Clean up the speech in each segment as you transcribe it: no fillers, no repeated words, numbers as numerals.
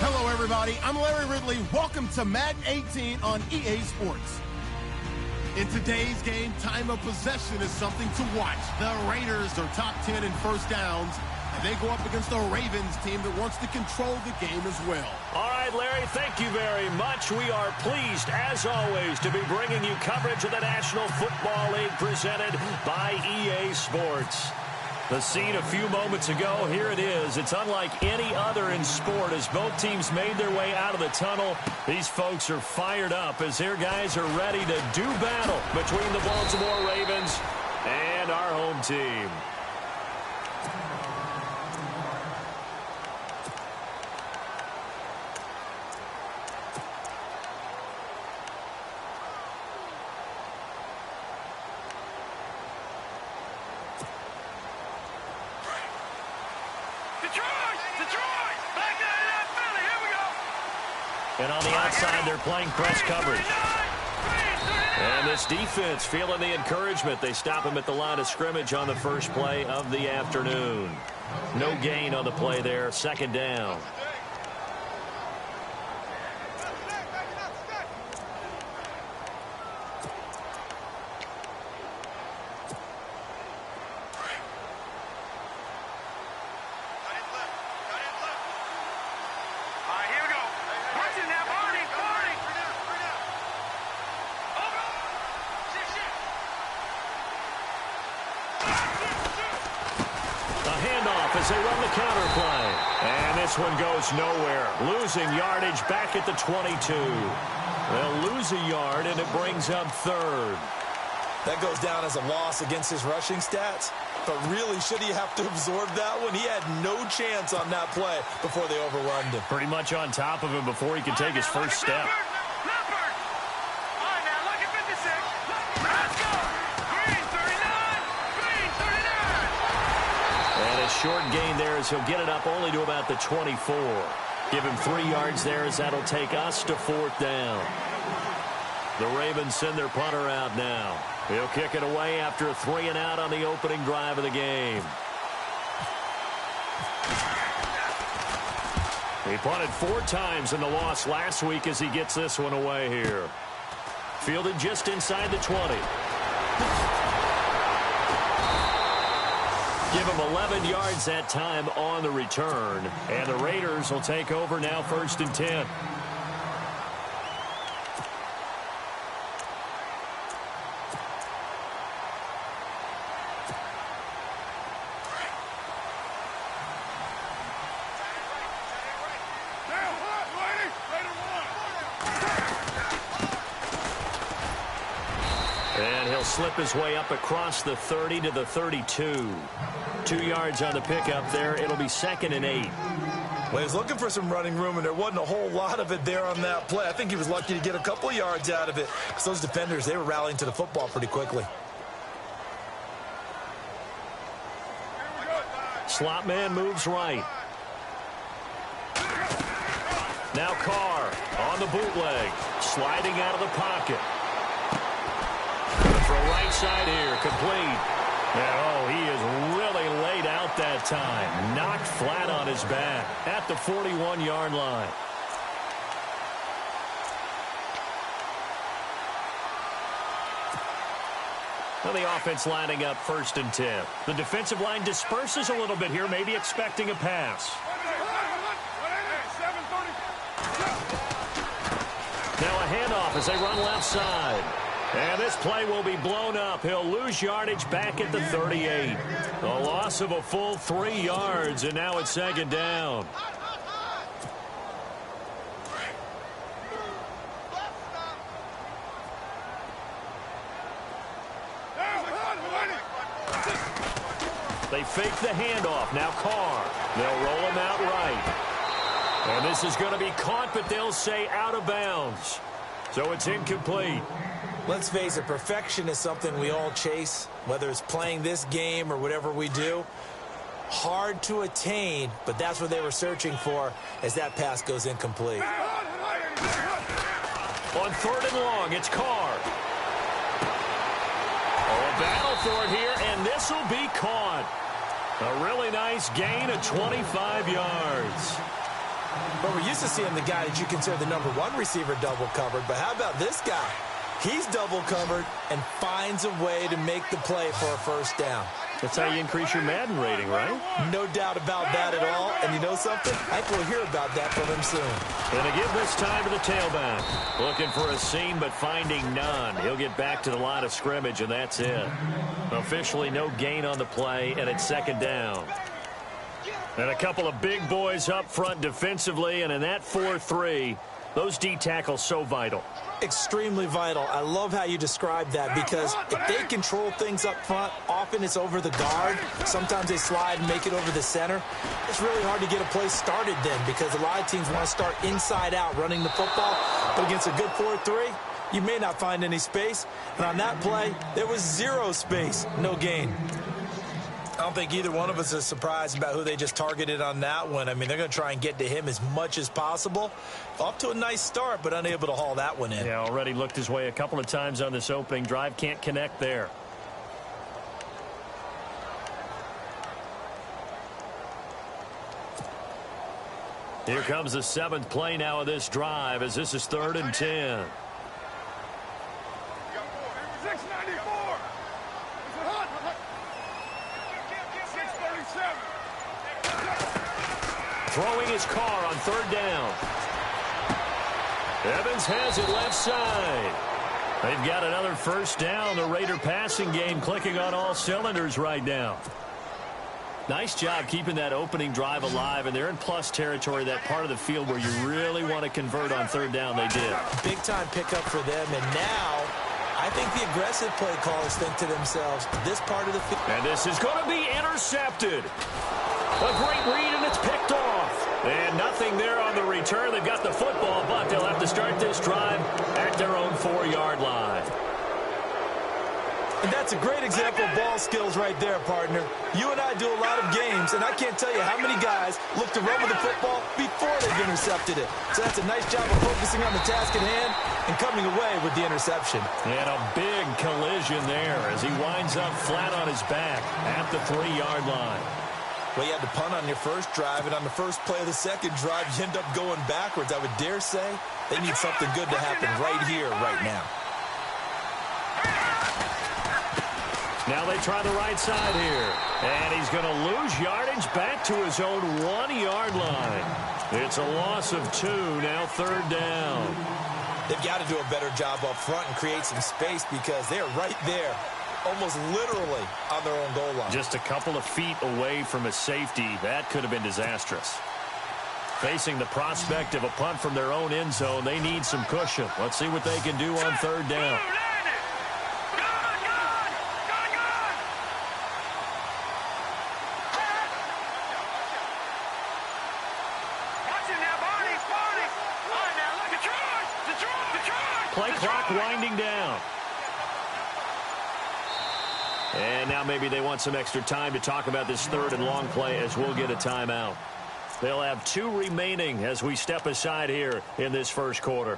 Hello, everybody. I'm Larry Ridley. Welcome to Madden 18 on EA Sports. In today's game, time of possession is something to watch. The Raiders are top 10 in first downs, and they go up against the Ravens team that wants to control the game as well. All right, Larry, thank you very much. We are pleased, as always, to be bringing you coverage of the National Football League presented by EA Sports. The scene a few moments ago, here it is. It's unlike any other in sport as both teams made their way out of the tunnel. These folks are fired up as their guys are ready to do battle between the Baltimore Ravens and our home team. And on the outside, they're playing press coverage. And this defense feeling the encouragement. They stop him at the line of scrimmage on the first play of the afternoon. No gain on the play there. Second down. As they run the counter play. And this one goes nowhere. Losing yardage back at the 22. They'll lose a yard, and it brings up third. That goes down as a loss against his rushing stats. But really, should he have to absorb that one? He had no chance on that play before they overrun him. Pretty much on top of him before he could take his first step. Short gain there as he'll get it up only to about the 24. Give him 3 yards there as that'll take us to fourth down. The Ravens send their punter out now. He'll kick it away after a 3-and-out on the opening drive of the game. He punted 4 times in the loss last week as he gets this one away here. Fielded just inside the 20. Give him 11 yards that time on the return. And the Raiders will take over now 1st and 10. And he'll slip his way up across the 30 to the 32. 2 yards on the pickup there. It'll be 2nd and 8. Well, he was looking for some running room, and there wasn't a whole lot of it there on that play. I think he was lucky to get a couple yards out of it because those defenders, they were rallying to the football pretty quickly. Slot man moves right. Now Carr on the bootleg. Sliding out of the pocket. For a right side here, complete. And, he is really laid out that time. Knocked flat on his back at the 41-yard line. Well, the offense lining up 1st and 10. The defensive line disperses a little bit here, maybe expecting a pass. Now a handoff as they run left side. And this play will be blown up. He'll lose yardage back at the 38. A loss of a full 3 yards, and now it's 2nd down. They fake the handoff. Now Carr. They'll roll him out right. And this is going to be caught, but they'll say out of bounds. So it's incomplete. Let's face it, perfection is something we all chase, whether it's playing this game or whatever we do. Hard to attain, but that's what they were searching for as that pass goes incomplete. On 3rd and long, it's Carr. A battle for it here, and this will be caught. A really nice gain of 25 yards. But we're used to seeing the guy that you consider the #1 receiver double covered. But how about this guy? He's double covered and finds a way to make the play for a first down. That's how you increase your Madden rating, right? No doubt about that at all. And you know something? I think we'll hear about that from him soon. Going to give this time to the tailback. Looking for a seam, but finding none. He'll get back to the line of scrimmage, and that's it. Officially no gain on the play, and it's second down. And a couple of big boys up front defensively, and in that 4-3, those D tackles so vital. Extremely vital. I love how you describe that, because if they control things up front, often it's over the guard. Sometimes they slide and make it over the center. It's really hard to get a play started then, because a lot of teams want to start inside out running the football. But against a good 4-3, you may not find any space. And on that play, there was zero space, no gain. I don't think either one of us is surprised about who they just targeted on that one. I mean, they're going to try and get to him as much as possible. Off to a nice start, but unable to haul that one in. Yeah, already looked his way a couple of times on this opening drive. Can't connect there. Here comes the 7th play now of this drive, as this is 3rd and 10. Throwing his car on 3rd down. Evans has it left side. They've got another first down. The Raider passing game clicking on all cylinders right now. Nice job keeping that opening drive alive, and they're in plus territory, that part of the field where you really want to convert on 3rd down. They did. Big time pickup for them, and now I think the aggressive play callers think to themselves, this part of the field. And this is going to be intercepted. A great read, and it's picked off. And nothing there on the return. They've got the football, but they'll have to start this drive at their own 4-yard line. And that's a great example of ball skills right there, partner. You and I do a lot of games, and I can't tell you how many guys look to run with the football before they've intercepted it. So that's a nice job of focusing on the task at hand and coming away with the interception. And a big collision there as he winds up flat on his back at the 3-yard line. Well, you had to punt on your first drive, and on the first play of the second drive, you end up going backwards. I would dare say they need something good to happen right here, right now. Now they try the right side here. And he's going to lose yardage back to his own 1-yard line. It's a loss of 2, now 3rd down. They've got to do a better job up front and create some space, because they're right there, almost literally on their own goal line. Just a couple of feet away from a safety. That could have been disastrous. Facing the prospect of a punt from their own end zone, they need some cushion. Let's see what they can do on 3rd down. Play clock winding down. And now maybe they want some extra time to talk about this 3rd and long play, as we'll get a timeout. They'll have 2 remaining as we step aside here in this first quarter.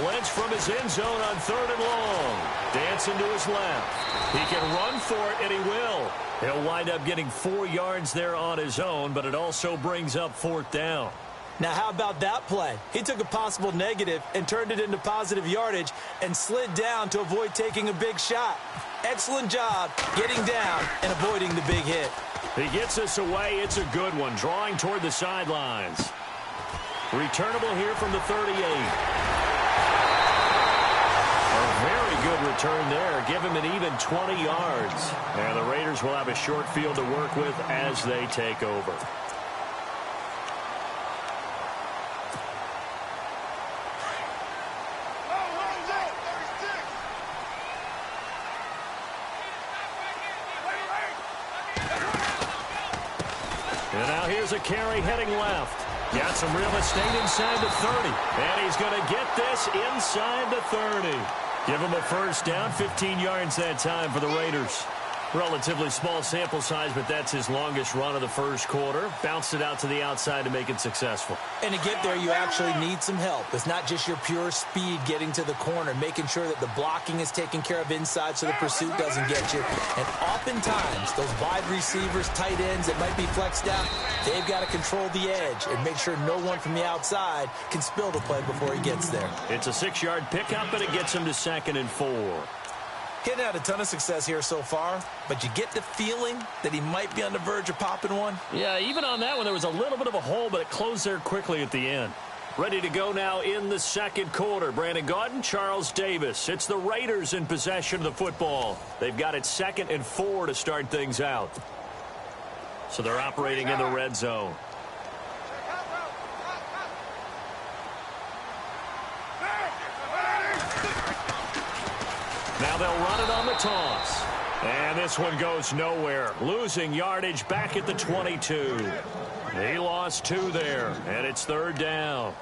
Lynch from his end zone on 3rd and long. Dancing to his left. He can run for it, and he will. He'll wind up getting 4 yards there on his own, but it also brings up 4th down. Now, how about that play? He took a possible negative and turned it into positive yardage and slid down to avoid taking a big shot. Excellent job getting down and avoiding the big hit. He gets us away. It's a good one, drawing toward the sidelines. Returnable here from the 38. A very good return there. Give him an even 20 yards. And the Raiders will have a short field to work with as they take over. And now here's a carry heading left. Got some real estate inside the 30. And he's going to get this inside the 30. Give him a first down, 15 yards that time for the Raiders. Relatively small sample size, but that's his longest run of the first quarter. Bounced it out to the outside to make it successful. And to get there, you actually need some help. It's not just your pure speed getting to the corner, making sure that the blocking is taken care of inside so the pursuit doesn't get you. And oftentimes, those wide receivers, tight ends that might be flexed out, they've got to control the edge and make sure no one from the outside can spill the play before he gets there. It's a 6-yard pickup, and it gets him to 2nd and 4. Getting had a ton of success here so far, but you get the feeling that he might be on the verge of popping one. Yeah, even on that one, there was a little bit of a hole, but it closed there quickly at the end. Ready to go now in the second quarter. Brandon Gaudin, Charles Davis. It's the Raiders in possession of the football. They've got it 2nd and 4 to start things out. So they're operating in the red zone. Now they'll run it on the toss. And this one goes nowhere. Losing yardage back at the 22. He lost 2 there, and it's 3rd down.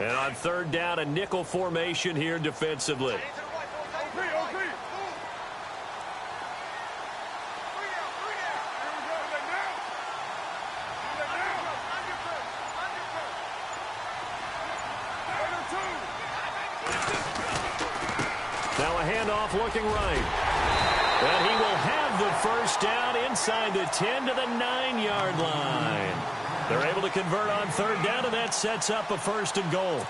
And on 3rd down, a nickel formation here defensively. Now a handoff looking right. And he will have the first down inside the 10 to the 9-yard line. They're able to convert on 3rd down, and that sets up a 1st and goal.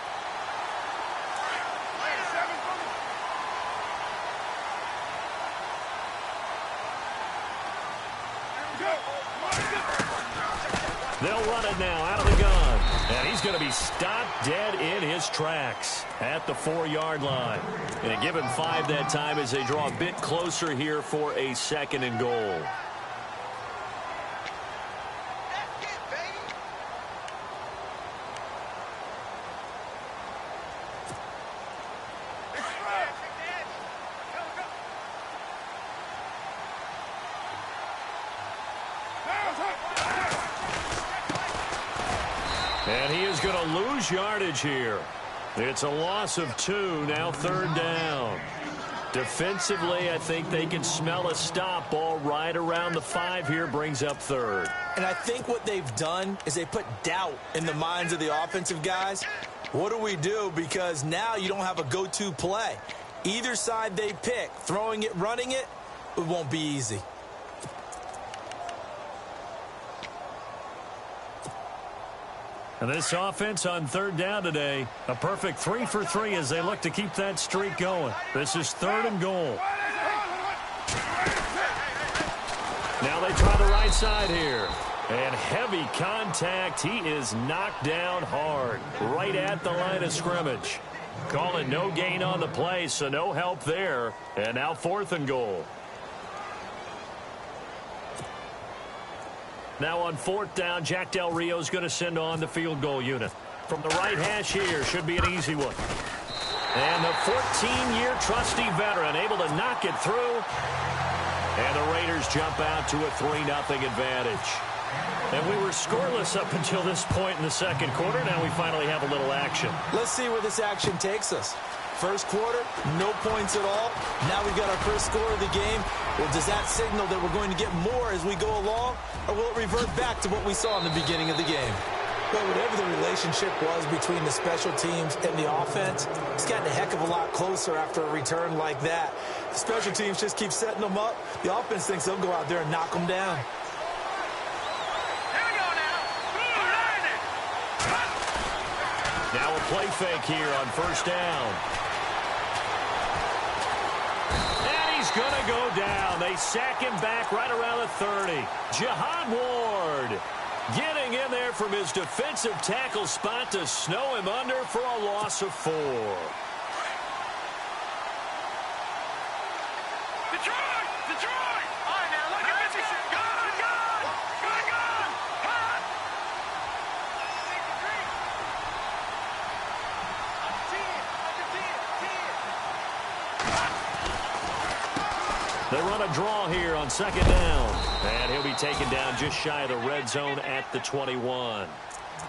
They'll run it now out of the gun. And he's going to be stopped dead in his tracks at the 4-yard line. And a given 5 that time as they draw a bit closer here for a 2nd and goal. And he is going to lose yardage here. It's a loss of 2, now 3rd down. Defensively, I think they can smell a stop ball right around the 5 here, brings up 3rd. And I think what they've done is they put doubt in the minds of the offensive guys. What do we do? Because now you don't have a go-to play. Either side they pick, throwing it, running it, it won't be easy. And this offense on 3rd down today, a perfect 3 for 3 as they look to keep that streak going. This is 3rd and goal. Now they try the right side here. And heavy contact. He is knocked down hard right at the line of scrimmage. Calling no gain on the play, so no help there. And now 4th and goal. Now on 4th down, Jack Del Rio is going to send on the field goal unit. From the right hash here, should be an easy one. And the 14-year trusty veteran able to knock it through. And the Raiders jump out to a 3-0 advantage. And we were scoreless up until this point in the second quarter. Now we finally have a little action. Let's see where this action takes us. First quarter, no points at all. Now we've got our first score of the game. Well, does that signal that we're going to get more as we go along? Or will it revert back to what we saw in the beginning of the game? Well, whatever the relationship was between the special teams and the offense, it's gotten a heck of a lot closer after a return like that. The special teams just keep setting them up. The offense thinks they'll go out there and knock them down. Now a play fake here on 1st down. And he's going to go down. They sack him back right around the 30. Jihad Ward getting in there from his defensive tackle spot to snow him under for a loss of 4. They run a draw here on second down. And he'll be taken down just shy of the red zone at the 21.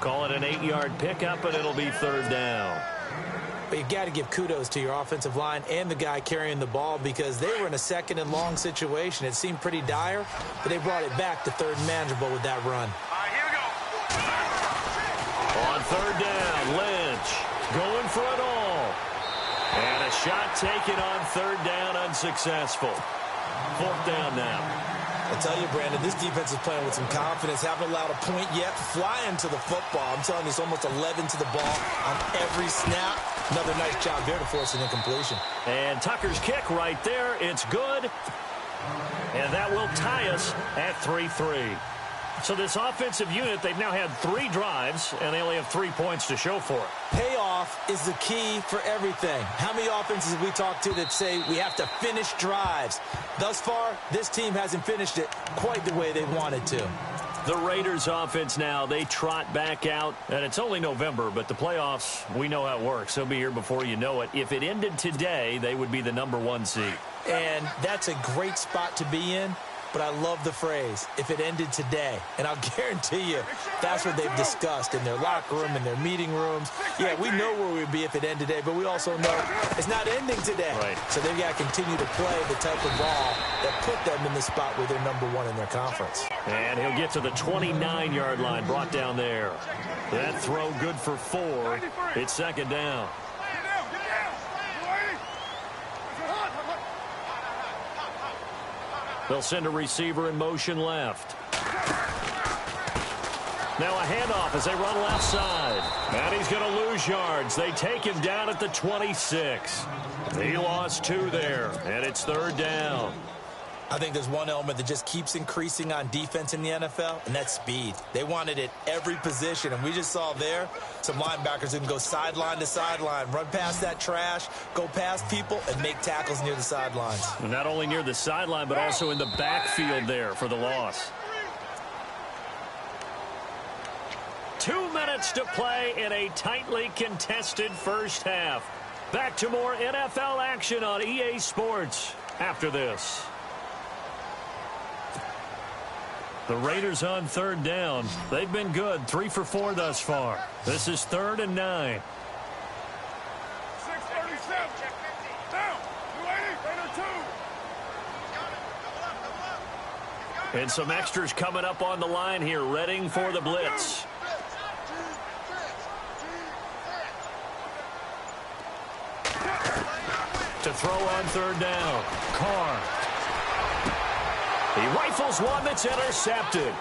Call it an 8-yard pickup, and it'll be third down. But you got to give kudos to your offensive line and the guy carrying the ball because they were in a second and long situation. It seemed pretty dire, but they brought it back to third and manageable with that run. All right, here we go. On third down, Lynch going for it all. And a shot taken on third down, unsuccessful. Fourth down now. I tell you, Brandon, this defense is playing with some confidence. Haven't allowed a point yet. Flying to the football. I'm telling you, it's almost 11 to the ball on every snap. Another nice job there to force an incompletion. And Tucker's kick right there. It's good. And that will tie us at 3-3. So this offensive unit, they've now had 3 drives, and they only have 3 points to show for it. Payoff is the key for everything. How many offenses have we talked to that say we have to finish drives? Thus far, this team hasn't finished it quite the way they wanted to. The Raiders offense now, they trot back out, and it's only November, but the playoffs, we know how it works. They'll be here before you know it. If it ended today, they would be the #1 seed. And that's a great spot to be in. But I love the phrase, if it ended today. And I'll guarantee you, that's what they've discussed in their locker room, in their meeting rooms. Yeah, we know where we'd be if it ended today, but we also know it's not ending today. Right. So they've got to continue to play the type of ball that put them in the spot where they're #1 in their conference. And he'll get to the 29-yard line, brought down there. That throw good for 4. It's second down. They'll send a receiver in motion left. Now a handoff as they run left side. And he's going to lose yards. They take him down at the 26. He lost 2 there, and it's third down. I think there's one element that just keeps increasing on defense in the NFL, and that's speed. They want it at every position, and we just saw there some linebackers who can go sideline to sideline, run past that trash, go past people, and make tackles near the sidelines. Not only near the sideline, but also in the backfield there for the loss. 2 minutes to play in a tightly contested first half. Back to more NFL action on EA Sports after this. The Raiders on third down. They've been good. 3 for 4 thus far. This is 3rd and 9. 6:37. Down. 280. And some extras coming up on the line here, readying for the blitz. To throw on third down. Carr. He rifles one that's intercepted.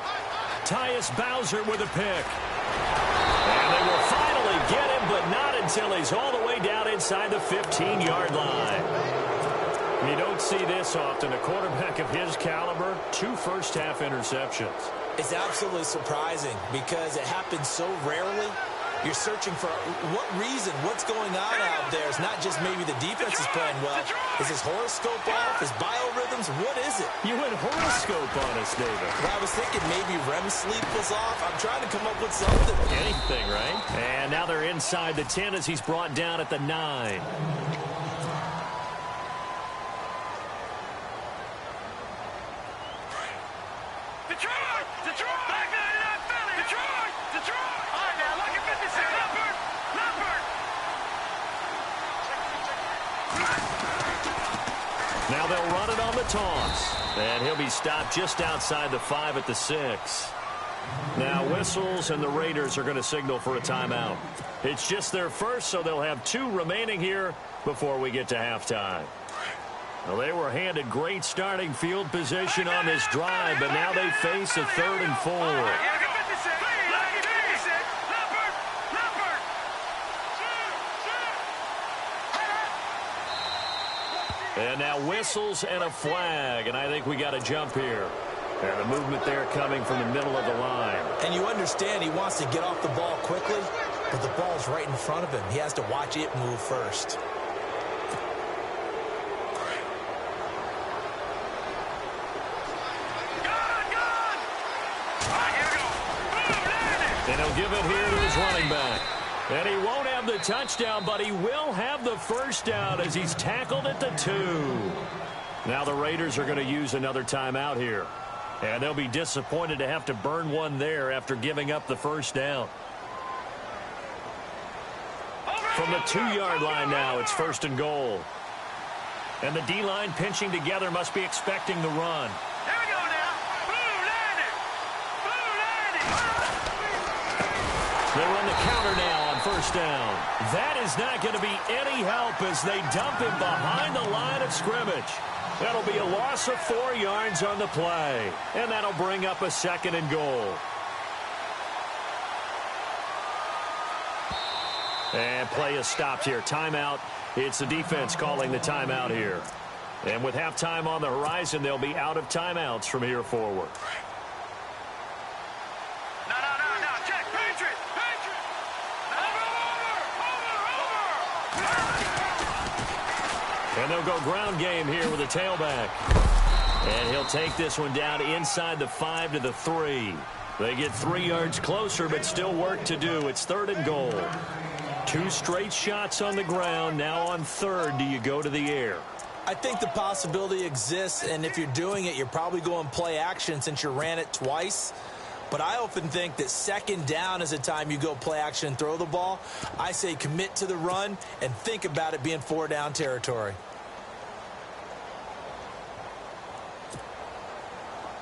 Tyus Bowser with a pick. And they will finally get him, but not until he's all the way down inside the 15-yard line. You don't see this often. A quarterback of his caliber, 2 first-half interceptions. It's absolutely surprising because it happens so rarely. You're searching for what reason, what's going on out there. It's not just maybe the defense is playing well. Is his horoscope off? His biorhythms? What is it? You went horoscope on us, David. Well, I was thinking maybe REM sleep was off. I'm trying to come up with something. Anything, right? And now they're inside the 10 as he's brought down at the 9. Now they'll run it on the toss. And he'll be stopped just outside the 5 at the 6. Now whistles, and the Raiders are going to signal for a timeout. It's just their first, so they'll have 2 remaining here before we get to halftime. Well, they were handed great starting field position on this drive, but now they face a 3rd and 4. And now whistles and a flag, and I think we got a jump here. And the movement there coming from the middle of the line. And you understand he wants to get off the ball quickly, but the ball's right in front of him. He has to watch it move first. And he'll give it here to his running back. And he won't have the touchdown, but he will have the first down as he's tackled at the 2. Now the Raiders are going to use another timeout here. And they'll be disappointed to have to burn one there after giving up the first down. From the 2-yard line now, it's 1st and goal. And the D-line pinching together must be expecting the run. Here we go now. Blue landed. Blue landed. They run the counter now on 1st down. That is not going to be any help as they dump him behind the line of scrimmage. That'll be a loss of 4 yards on the play. And that'll bring up a 2nd and goal. And play is stopped here. Timeout. It's the defense calling the timeout here. And with halftime on the horizon, they'll be out of timeouts from here forward. No. Check. Patriot. Over. And they'll go ground game here with a tailback. And he'll take this one down inside the 5 to the 3. They get 3 yards closer, but still work to do. It's 3rd and goal. 2 straight shots on the ground. Now on 3rd, do you go to the air? I think the possibility exists, and if you're doing it, you're probably going play action since you ran it twice. But I often think that 2nd down is the time you go play action and throw the ball. I say commit to the run and think about it being 4-down territory.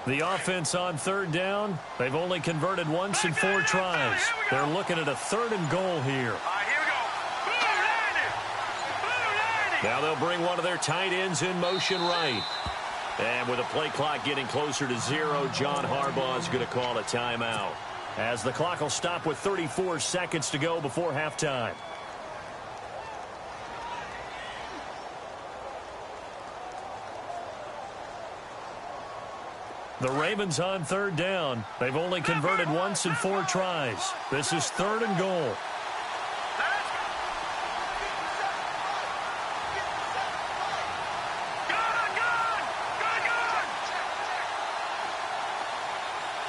The offense on 3rd down, they've only converted once in 4 tries. They're looking at a 3rd and goal here. All right, here we go. Blue landed. Now they'll bring one of their tight ends in motion right. And with the play clock getting closer to 0, John Harbaugh is going to call a timeout, as the clock will stop with 34 seconds to go before halftime. The Ravens on 3rd down. They've only converted once in 4 tries. This is 3rd and goal.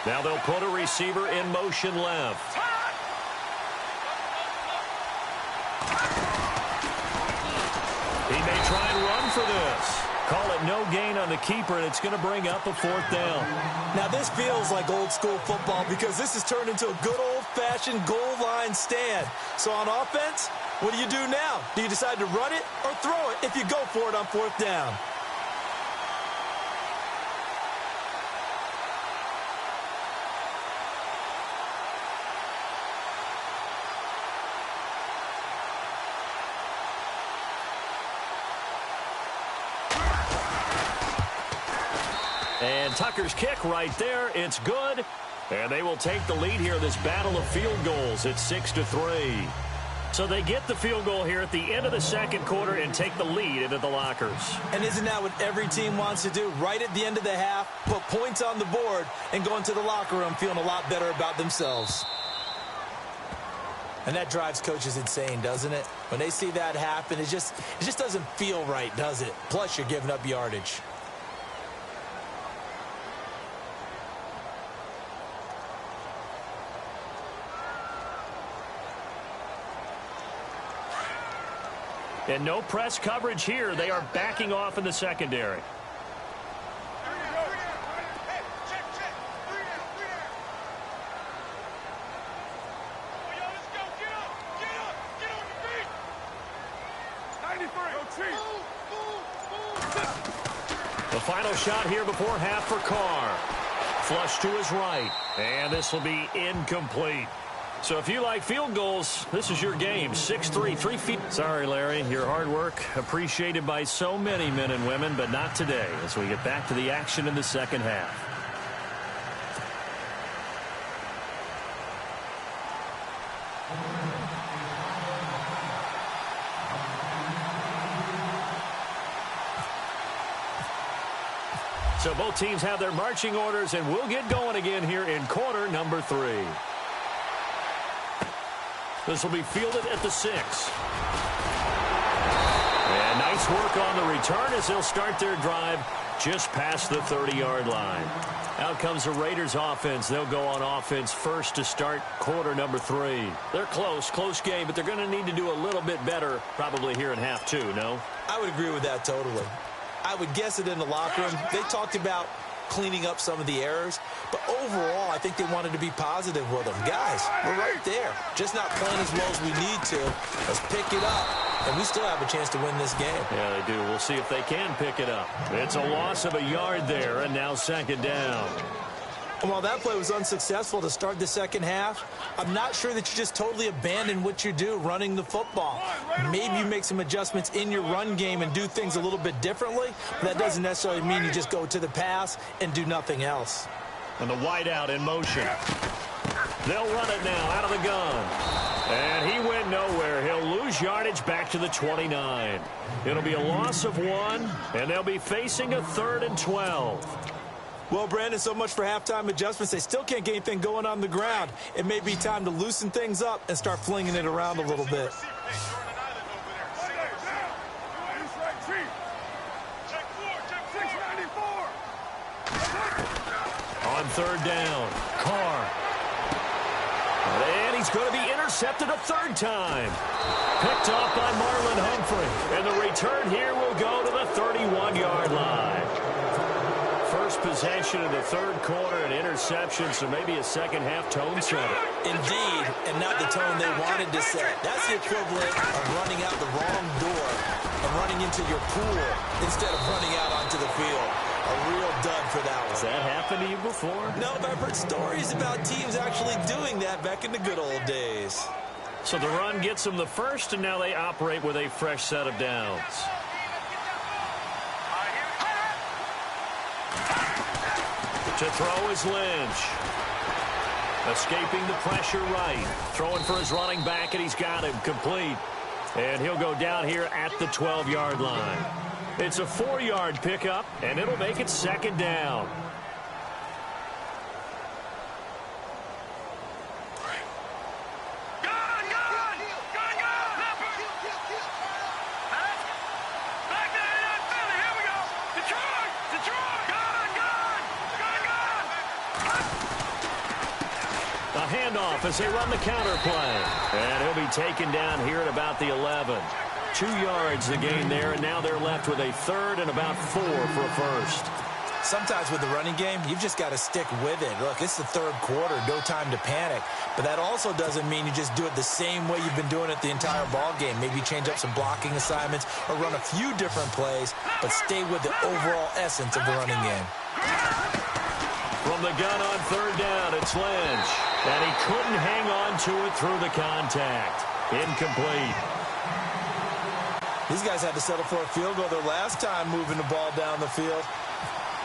Now they'll put a receiver in motion left. He may try and run for this. Call it no gain on the keeper, and it's going to bring up a 4th down. Now this feels like old school football because this has turned into a good old-fashioned goal line stand. So on offense, what do you do now? Do you decide to run it or throw it if you go for it on 4th down? And Tucker's kick right there. It's good. And they will take the lead here in this battle of field goals. It's 6-3. So they get the field goal here at the end of the 2nd quarter and take the lead into the lockers. And isn't that what every team wants to do? Right at the end of the half, put points on the board, and go into the locker room feeling a lot better about themselves. And that drives coaches insane, doesn't it? When they see that happen, it just doesn't feel right, does it? Plus, you're giving up yardage. And no press coverage here. They are backing off in the secondary. The final shot here before half for Carr. Flush to his right. And this will be incomplete. So if you like field goals, this is your game. 6'3", 3 feet. Sorry, Larry, your hard work appreciated by so many men and women, but not today as we get back to the action in the 2nd half. So both teams have their marching orders, and we'll get going again here in quarter number 3. This will be fielded at the 6. And nice work on the return as they'll start their drive just past the 30-yard line. Out comes the Raiders offense. They'll go on offense first to start quarter number 3. They're close game, but they're going to need to do a little bit better probably here in half 2, no? I would agree with that totally. I would guess it in the locker room. They talked about cleaning up some of the errors, but overall, I think they wanted to be positive with them. Guys, we're right there. Just not playing as well as we need to. Let's pick it up, and we still have a chance to win this game. Yeah, they do. We'll see if they can pick it up. It's a loss of a yard there, and now second down. And while that play was unsuccessful to start the second half, I'm not sure that you just totally abandon what you do running the football. Maybe you make some adjustments in your run game and do things a little bit differently, but that doesn't necessarily mean you just go to the pass and do nothing else. And the wideout in motion. They'll run it now out of the gun. And he went nowhere. He'll lose yardage back to the 29. It'll be a loss of 1, and they'll be facing a 3rd and 12. Well, Brandon, so much for halftime adjustments. They still can't get anything going on the ground. It may be time to loosen things up and start flinging it around a little bit. On 3rd down, Carr. And he's going to be intercepted a 3rd time. Picked off by Marlon Humphrey. And the return here will go to the 31-yard line. First possession of the 3rd quarter, an interception, so maybe a second-half tone setter. Indeed, and not the tone they wanted to set. That's the equivalent of running out the wrong door and running into your pool instead of running out onto the field. A real dud for that one. Has that happened to you before? No, but I've heard stories about teams actually doing that back in the good old days. So the run gets them the first, and now they operate with a fresh set of downs. To throw is Lynch. Escaping the pressure right. Throwing for his running back, and he's got him complete. And he'll go down here at the 12-yard line. It's a 4-yard pickup, and it'll make it second down. Handoff as they run the counter play. And he'll be taken down here at about the 11. 2 yards the gain there, and now they're left with a 3rd and about 4 for a first. Sometimes with the running game, you've just got to stick with it. Look, it's the 3rd quarter, no time to panic. But that also doesn't mean you just do it the same way you've been doing it the entire ball game. Maybe change up some blocking assignments or run a few different plays, but stay with the overall essence of the running game. From the gun on 3rd down, it's Lynch. And he couldn't hang on to it through the contact. Incomplete. These guys had to settle for a field goal their last time moving the ball down the field.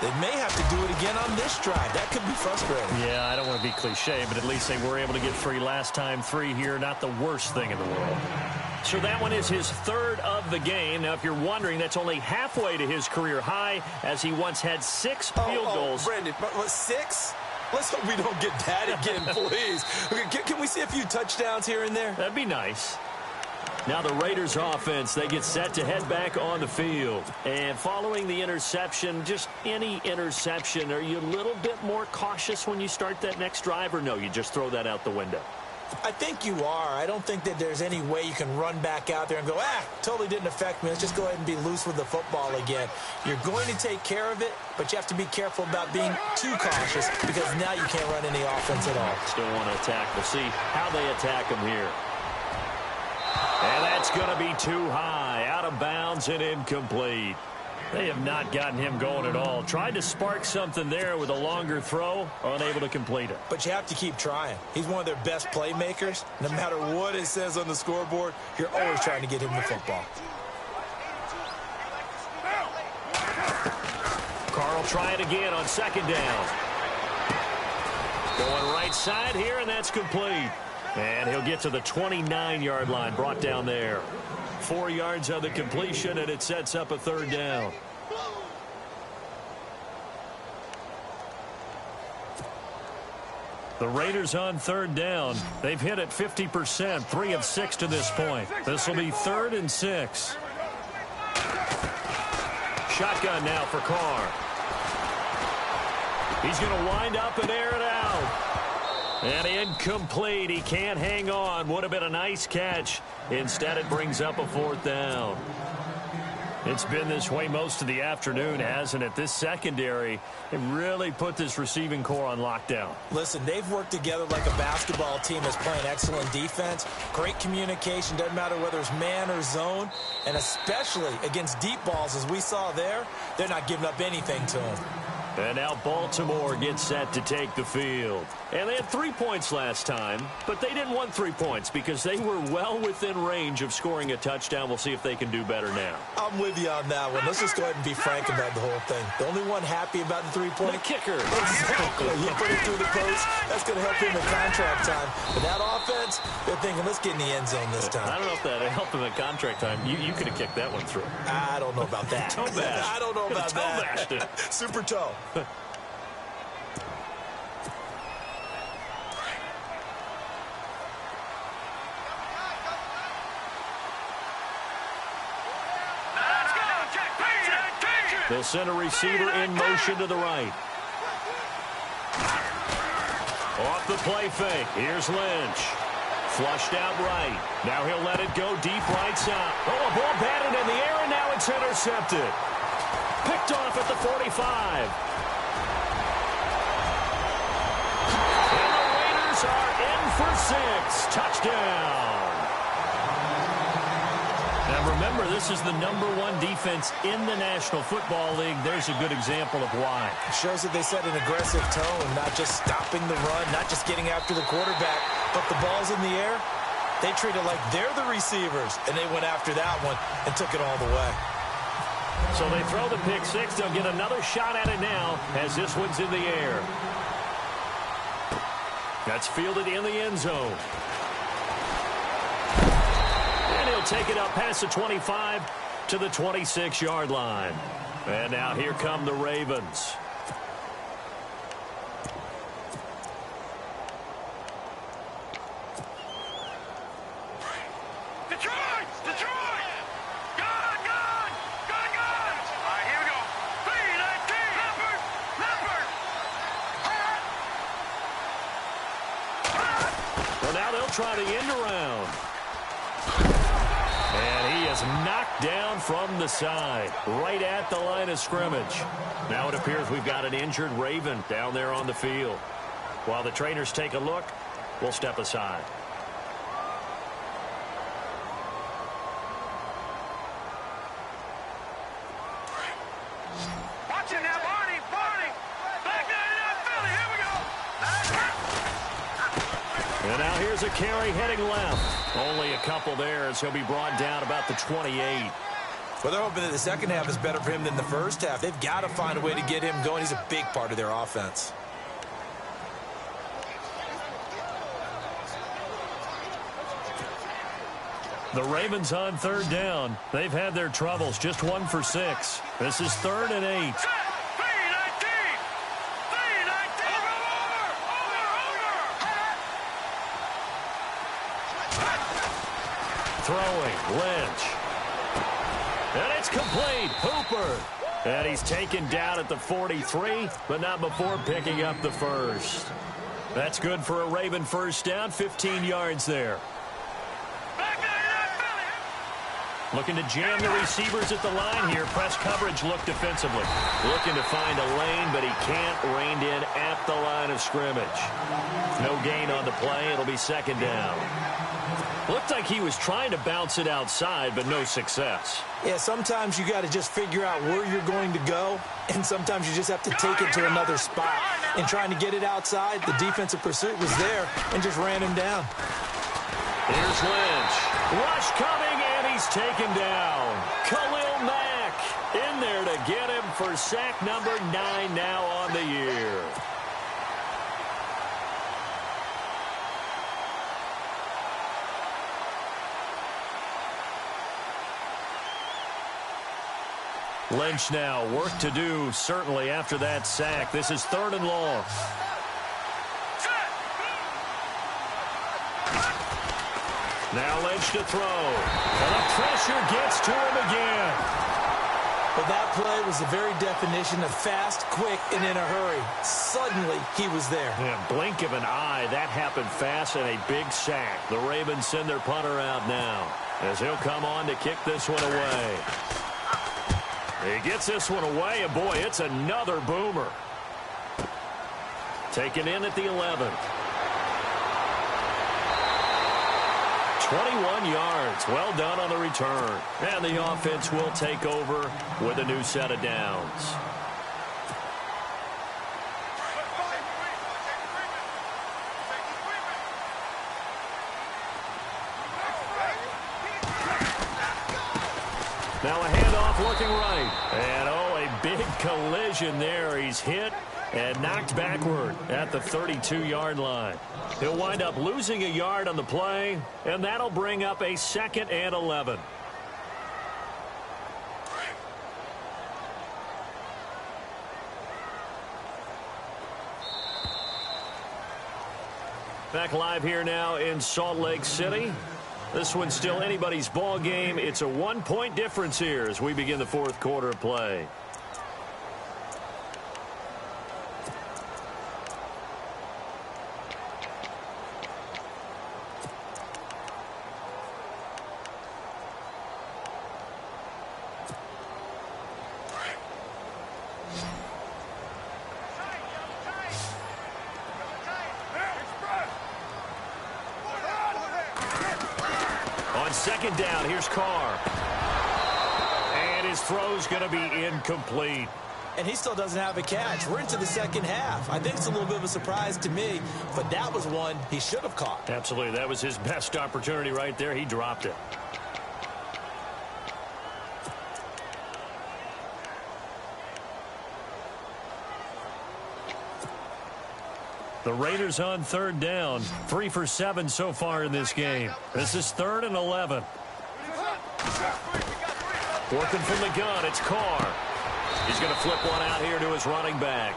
They may have to do it again on this drive. That could be frustrating. Yeah, I don't want to be cliche, but at least they were able to get 3 last time. 3 here, not the worst thing in the world. So that one is his 3rd of the game. Now, if you're wondering, that's only halfway to his career high, as he once had 6 field goals. Brandon, what, 6? Let's hope we don't get that again, please. Okay, can we see a few touchdowns here and there? That'd be nice. Now the Raiders offense, they get set to head back on the field. And following the interception, just any interception, are you a little bit more cautious when you start that next drive, or no, you just throw that out the window? I think you are. I don't think that there's any way you can run back out there and go, totally didn't affect me. Let's just go ahead and be loose with the football again. You're going to take care of it, but you have to be careful about being too cautious because now you can't run any offense at all. Still want to attack. We'll see how they attack him here. And that's going to be too high, out of bounds and incomplete. They have not gotten him going at all. Tried to spark something there with a longer throw, unable to complete it. But you have to keep trying. He's one of their best playmakers. No matter what it says on the scoreboard, you're always trying to get him the football. Carl try it again on 2nd down. Going right side here, and that's complete. And he'll get to the 29-yard line, brought down there. 4 yards on the completion, and it sets up a 3rd down. The Raiders on 3rd down. They've hit it 50%, 3 of 6 to this point. This will be 3rd and 6. Shotgun now for Carr. He's going to wind up and air it out. And incomplete. He can't hang on. Would have been a nice catch. Instead, it brings up a 4th down. It's been this way most of the afternoon, hasn't it? This secondary, they really put this receiving core on lockdown. Listen, they've worked together like a basketball team that's playing excellent defense. Great communication, doesn't matter whether it's man or zone. And especially against deep balls, as we saw there, they're not giving up anything to them. And now Baltimore gets set to take the field. And they had 3 points last time, but they didn't want 3 points because they were well within range of scoring a touchdown. We'll see if they can do better now. I'm with you on that one. Let's just go ahead and be frank about the whole thing. The only one happy about the three-point? The kicker. Exactly. He put it through the post. That's going to help him in contract time. But that offense, they're thinking, let's get in the end zone this time. I don't know if that helped him in contract time. You could have kicked that one through. I don't know about that. Toe bash. I don't know about toe that. bashed it. Super toe. They'll send a receiver in motion to the right. Off the play fake. Here's Lynch. Flushed out right. Now he'll let it go deep right side. Oh, a ball batted in the air, and now it's intercepted. Picked off at the 45. And the Raiders are in for 6. Touchdown. Now remember, this is the #1 defense in the National Football League. There's a good example of why. It shows that they set an aggressive tone, not just stopping the run, not just getting after the quarterback, but the ball's in the air. They treat it like they're the receivers, and they went after that one and took it all the way. So they throw the pick six. They'll get another shot at it now as this one's in the air. That's fielded in the end zone. And he'll take it up past the 25 to the 26-yard line. And now here come the Ravens. Detroit! Detroit! Gun! Gun! Gun! Gun! All right, here we go. 3-19! Leopard! Leopard! Well, now they'll try the end around. And he is knocked down from the side, right at the line of scrimmage. Now it appears we've got an injured Raven down there on the field. While the trainers take a look, we'll step aside. Watch it now, Barney! Barney! Back there, Philly! Here we go! And now here's a carry heading left. Only a couple there as he'll be brought down about the 28. Well, they're hoping that the second half is better for him than the first half. They've got to find a way to get him going. He's a big part of their offense. The Ravens on third down. They've had their troubles, just 1 for 6. This is 3rd and 8. 3-19! 3-19! Throwing, Lynch. And it's complete. Hooper. And he's taken down at the 43, but not before picking up the first. That's good for a Raven first down, 15 yards there. Looking to jam the receivers at the line here. Press coverage look defensively. Looking to find a lane, but he can't. Reined in at the line of scrimmage. No gain on the play. It'll be second down. Looked like he was trying to bounce it outside, but no success. Yeah, sometimes you got to just figure out where you're going to go, and sometimes you just have to take it to another spot. And trying to get it outside, the defensive pursuit was there and just ran him down. Here's Lynch. Rush coming, and he's taken down. Khalil Mack in there to get him for sack number 9 now on the year. Lynch now, work to do, certainly, after that sack. This is 3rd and long. Now Lynch to throw. And the pressure gets to him again. Well, that play was the very definition of fast, quick, and in a hurry. Suddenly, he was there. Yeah, blink of an eye. That happened fast and a big sack. The Ravens send their punter out now as he'll come on to kick this one away. He gets this one away, and boy, it's another boomer. Taken in at the 11th. 21 yards. Well done on the return. And the offense will take over with a new set of downs. Now a handoff looking right. And, oh, a big collision there. He's hit and knocked backward at the 32-yard line. He'll wind up losing a yard on the play, and that'll bring up a 2nd and 11. Back live here now in Salt Lake City. This one's still anybody's ball game. It's a 1-point difference here as we begin the 4th quarter of play. Second down, here's Carr. And his throw's going to be incomplete. And he still doesn't have a catch. We're into the second half. I think it's a little bit of a surprise to me, but that was one he should have caught. Absolutely. That was his best opportunity right there. He dropped it. The Raiders on 3rd down. 3 for 7 so far in this game. This is 3rd and 11. Working from the gun, it's Carr. He's going to flip one out here to his running back.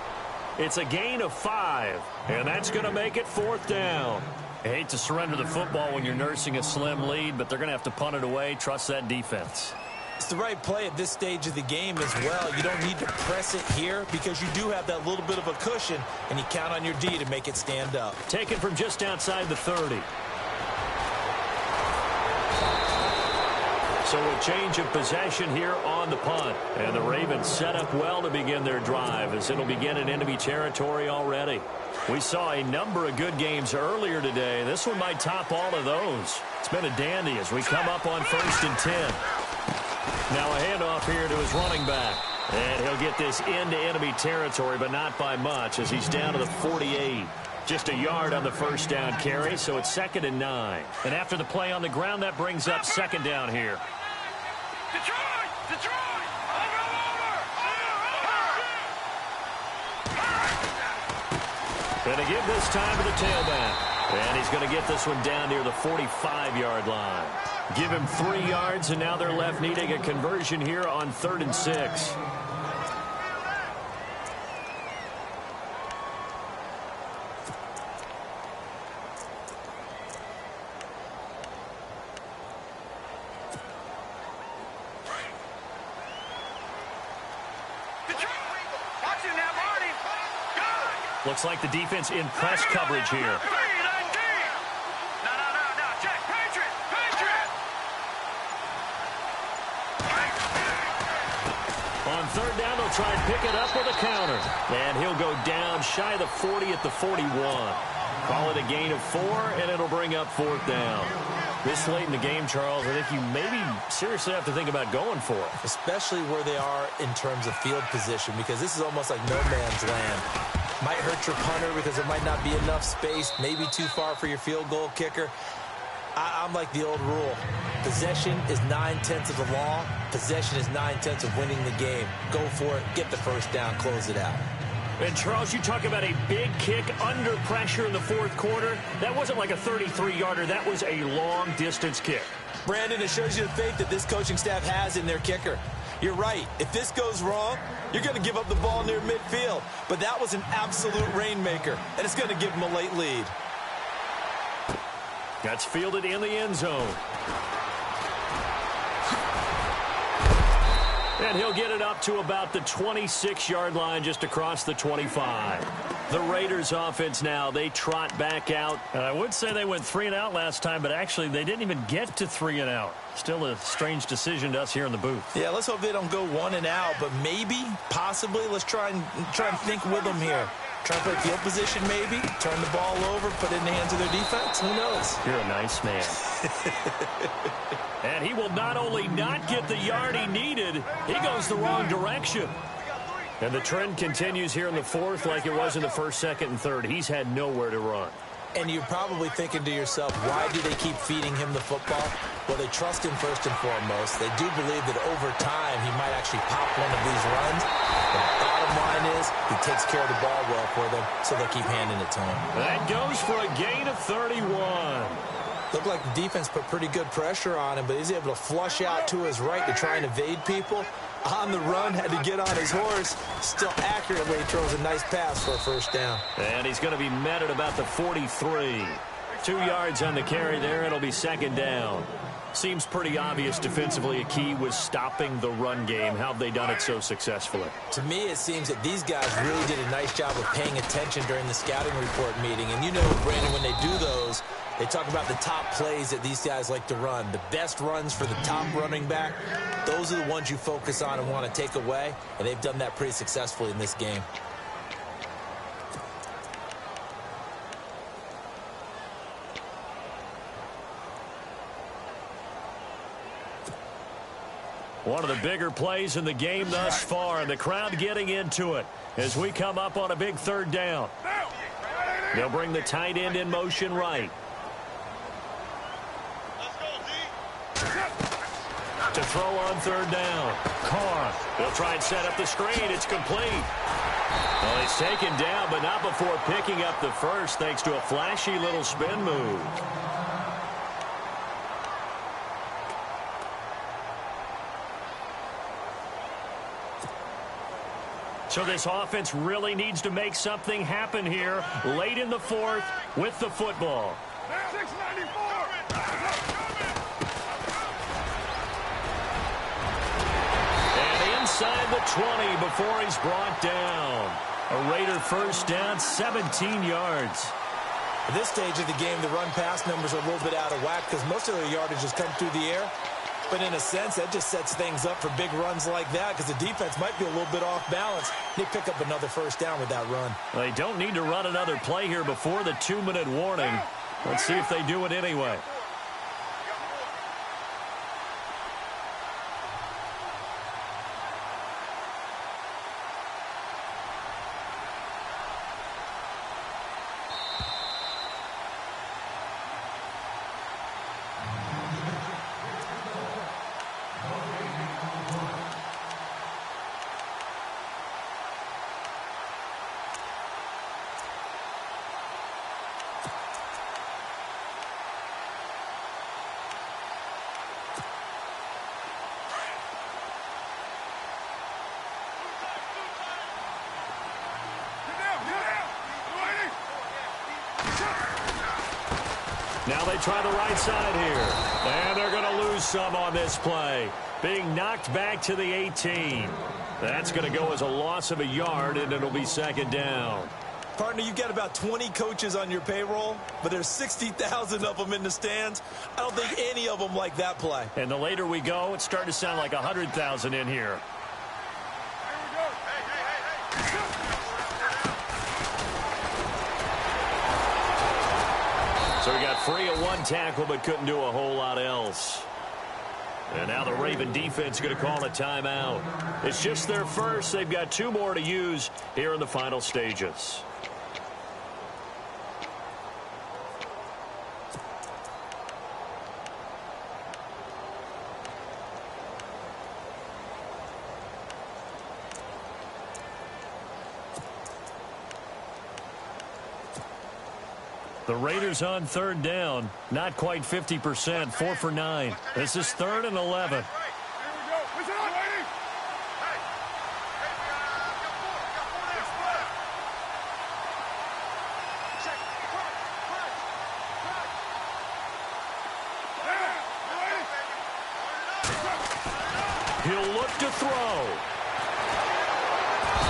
It's a gain of 5, and that's going to make it 4th down. I hate to surrender the football when you're nursing a slim lead, but they're going to have to punt it away. Trust that defense. It's the right play at this stage of the game as well. You don't need to press it here because you do have that little bit of a cushion, and you count on your D to make it stand up. Taken from just outside the 30. So a change of possession here on the punt. And the Ravens set up well to begin their drive as it'll begin in enemy territory already. We saw a number of good games earlier today. This one might top all of those. It's been a dandy as we come up on 1st and 10. Now a handoff here to his running back. And he'll get this into enemy territory, but not by much as he's down to the 48. Just a yard on the 1st down carry, so it's 2nd and 9. And after the play on the ground, that brings up 2nd down here. Detroit! Detroit! Going to give this time to the tailback. And he's going to get this one down near the 45-yard line. Give him 3 yards, and now they're left needing a conversion here on 3rd and 6. Looks like the defense in press coverage here. No, check. Patriot! On 3rd down, they'll try and pick it up with a counter. And he'll go down shy of the 40 at the 41. Call it a gain of 4, and it'll bring up 4th down. This late in the game, Charles, I think you maybe seriously have to think about going for it. Especially where they are in terms of field position, because this is almost like no man's land. Might hurt your punter because there might not be enough space, maybe too far for your field goal kicker. I'm like the old rule. Possession is 9/10 of the law. Possession is 9/10 of winning the game. Go for it. Get the 1st down. Close it out. And, Charles, you talk about a big kick under pressure in the 4th quarter. That wasn't like a 33-yarder. That was a long-distance kick. Brandon, it shows you the faith that this coaching staff has in their kicker. You're right. If this goes wrong, you're going to give up the ball near midfield. But that was an absolute rainmaker, and it's going to give them a late lead. That's fielded in the end zone. And he'll get it up to about the 26-yard line just across the 25. The Raiders offense now, they trot back out. I would say they went 3 and out last time, but actually they didn't even get to 3 and out. Still a strange decision to us here in the booth. Yeah, let's hope they don't go 1 and out, but maybe, possibly, let's try and think with them here. Try and play field position maybe, turn the ball over, put it in the hands of their defense. Who knows? You're a nice man. And he will not only not get the yard he needed, he goes the wrong direction. And the trend continues here in the fourth like it was in the first, second, and third. He's had nowhere to run. And you're probably thinking to yourself, why do they keep feeding him the football? Well, they trust him first and foremost. They do believe that over time he might actually pop one of these runs. The bottom line is he takes care of the ball well for them, so they'll keep handing it to him. That goes for a gain of 31. Looked like the defense put pretty good pressure on him, but he's able to flush out to his right to try and evade people. On the run, had to get on his horse. Still accurately throws a nice pass for a first down. And he's going to be met at about the 43. 2 yards on the carry there. It'll be second down. Seems pretty obvious defensively a key was stopping the run game. How have they done it so successfully? To me, it seems that these guys really did a nice job of paying attention during the scouting report meeting. And you know, Brandon, when they do those, they talk about the top plays that these guys like to run. The best runs for the top running back, those are the ones you focus on and want to take away. And they've done that pretty successfully in this game. One of the bigger plays in the game thus far, and the crowd getting into it as we come up on a big third down. They'll bring the tight end in motion right. To throw on third down. Carr. They'll try and set up the screen. It's complete. Well, he's taken down, but not before picking up the first thanks to a flashy little spin move. So this offense really needs to make something happen here late in the fourth with the football. 694. And inside the 20 before he's brought down. A Raider first down, 17 yards. At this stage of the game, the run-pass numbers are a little bit out of whack because most of their yardage has come through the air. But in a sense, that just sets things up for big runs like that because the defense might be a little bit off balance. They pick up another first down with that run. They don't need to run another play here before the 2-minute warning. Let's see if they do it anyway. Now they try the right side here. And they're going to lose some on this play. Being knocked back to the 18. That's going to go as a loss of a yard, and it'll be second down. Partner, you've got about 20 coaches on your payroll, but there's 60,000 of them in the stands. I don't think any of them like that play. And the later we go, it's starting to sound like 100,000 in here. So he got free of one tackle but couldn't do a whole lot else. And now the Raven defense going to call a timeout. It's just their first. They've got 2 more to use here in the final stages. The Raiders on third down, not quite 50%, 4 for 9. This is 3rd and 11. He'll look to throw.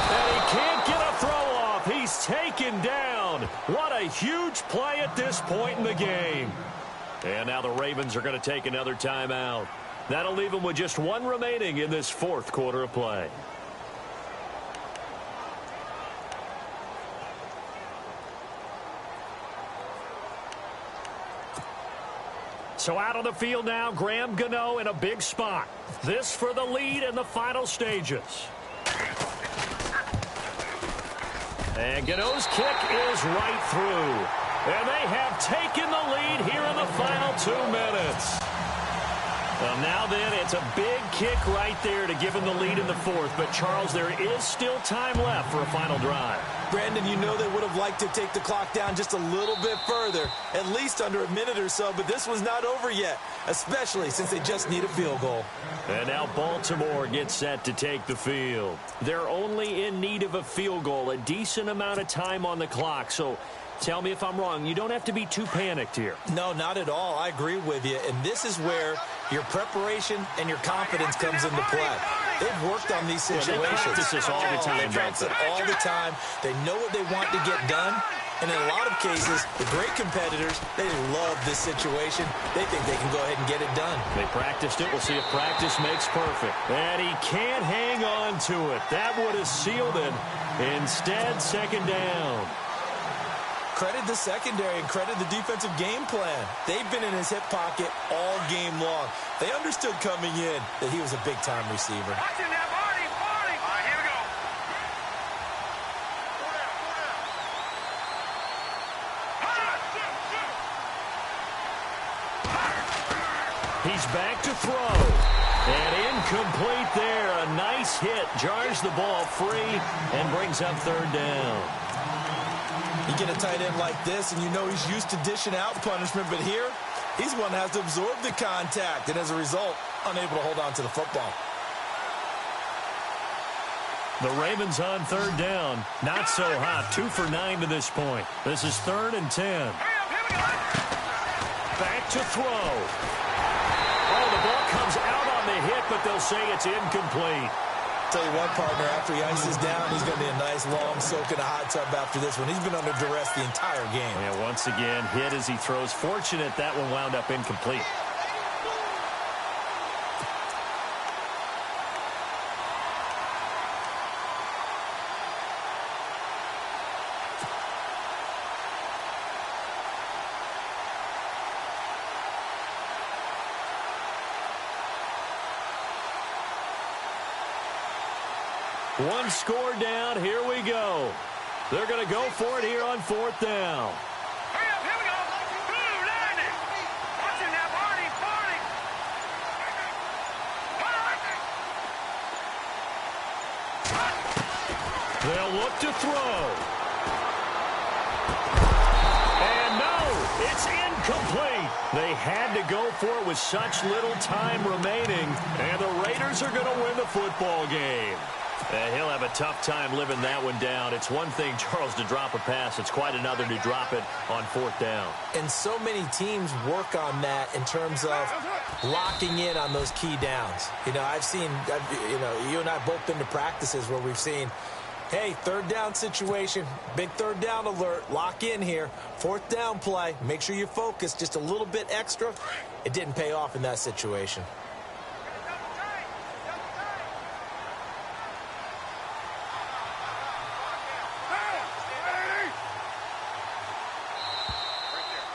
And he can't get a throw off. He's is taken down. What a huge play at this point in the game. And now the Ravens are going to take another timeout. That'll leave them with just one remaining in this fourth quarter of play. So out on the field now, Graham Gano in a big spot. This for the lead in the final stages. And Gano's kick is right through. And they have taken the lead here in the final 2 minutes. Well, now then, it's a big kick right there to give them the lead in the fourth. But, Charles, there is still time left for a final drive. Brandon, you know they would have liked to take the clock down just a little bit further, at least under a minute or so, but this was not over yet, especially since they just need a field goal. And now Baltimore gets set to take the field. They're only in need of a field goal, a decent amount of time on the clock, so tell me if I'm wrong. You don't have to be too panicked here. No, not at all. I agree with you, and this is where your preparation and your confidence comes into play. They've worked on these situations. They practice this all the time. They practice it all the time. They know what they want to get done. And in a lot of cases, the great competitors, they love this situation. They think they can go ahead and get it done. They practiced it. We'll see if practice makes perfect. And he can't hang on to it. That would have sealed it. Instead, second down. Credit the secondary and credit the defensive game plan. They've been in his hip pocket all game long. They understood coming in that he was a big-time receiver. Watching that body. All right, here we go. He's back to throw. And incomplete there. A nice hit. Jars the ball free and brings up third down. You get a tight end like this, and you know he's used to dishing out punishment, but here, he's one that has to absorb the contact, and as a result, unable to hold on to the football. The Ravens on third down. Not so hot. 2 for 9 to this point. This is 3rd and 10. Back to throw. Oh, the ball comes out on the hit, but they'll say it's incomplete. Tell you what, partner, after he ices down, he's going to be a nice long soak in a hot tub after this one. He's been under duress the entire game. Yeah, once again, hit as he throws. Fortunate that one wound up incomplete. One score down. Here we go. They're going to go for it here on 4th down. Hurry up, here we go. Blue, landing. Watching that body. They'll look to throw. And no, it's incomplete. They had to go for it with such little time remaining, and the Raiders are going to win the football game. He'll have a tough time living that one down. It's one thing, Charles, to drop a pass. It's quite another to drop it on 4th down. And so many teams work on that in terms of locking in on those key downs. You know, you and I both been to practices where we've seen, hey, 3rd down situation, big 3rd down alert, lock in here, 4th down play, make sure you focus just a little bit extra. It didn't pay off in that situation.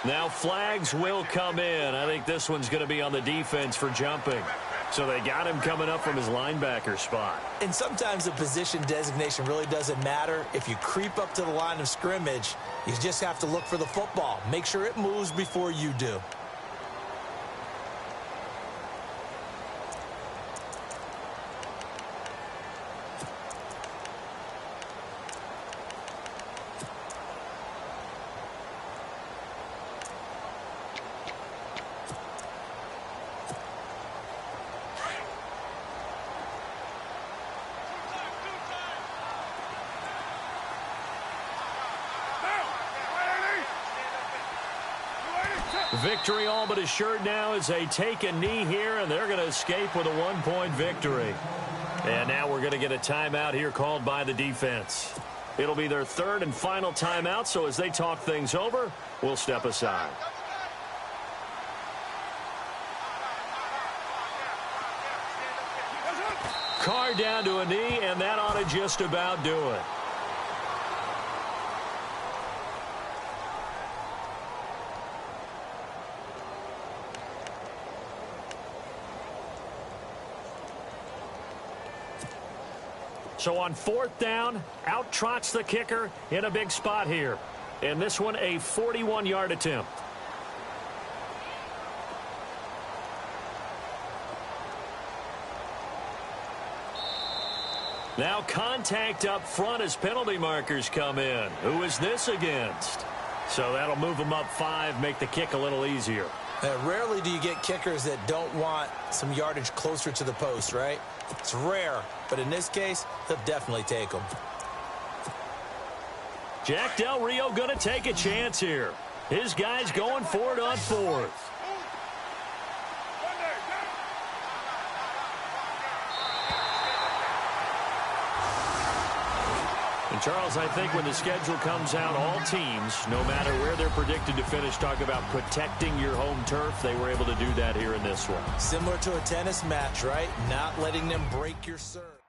Now flags will come in. I think this one's going to be on the defense for jumping. So they got him coming up from his linebacker spot. And sometimes the position designation really doesn't matter. If you creep up to the line of scrimmage, you just have to look for the football. Make sure it moves before you do. Victory all but assured now as they take a knee here, and they're going to escape with a 1-point victory. And now we're going to get a timeout here called by the defense. It'll be their third and final timeout, so as they talk things over, we'll step aside. Carr down to a knee, and that ought to just about do it. So on fourth down, out trots the kicker in a big spot here. And this one, a 41-yard attempt. Now contact up front as penalty markers come in. Who is this against? So that'll move them up 5, make the kick a little easier. Rarely do you get kickers that don't want some yardage closer to the post, right? It's rare, but in this case, they'll definitely take them. Jack Del Rio going to take a chance here. His guy's going for it on fourth. And Charles, I think when the schedule comes out, all teams, no matter where they're predicted to finish, talk about protecting your home turf. They were able to do that here in this one. Similar to a tennis match, right? Not letting them break your serve.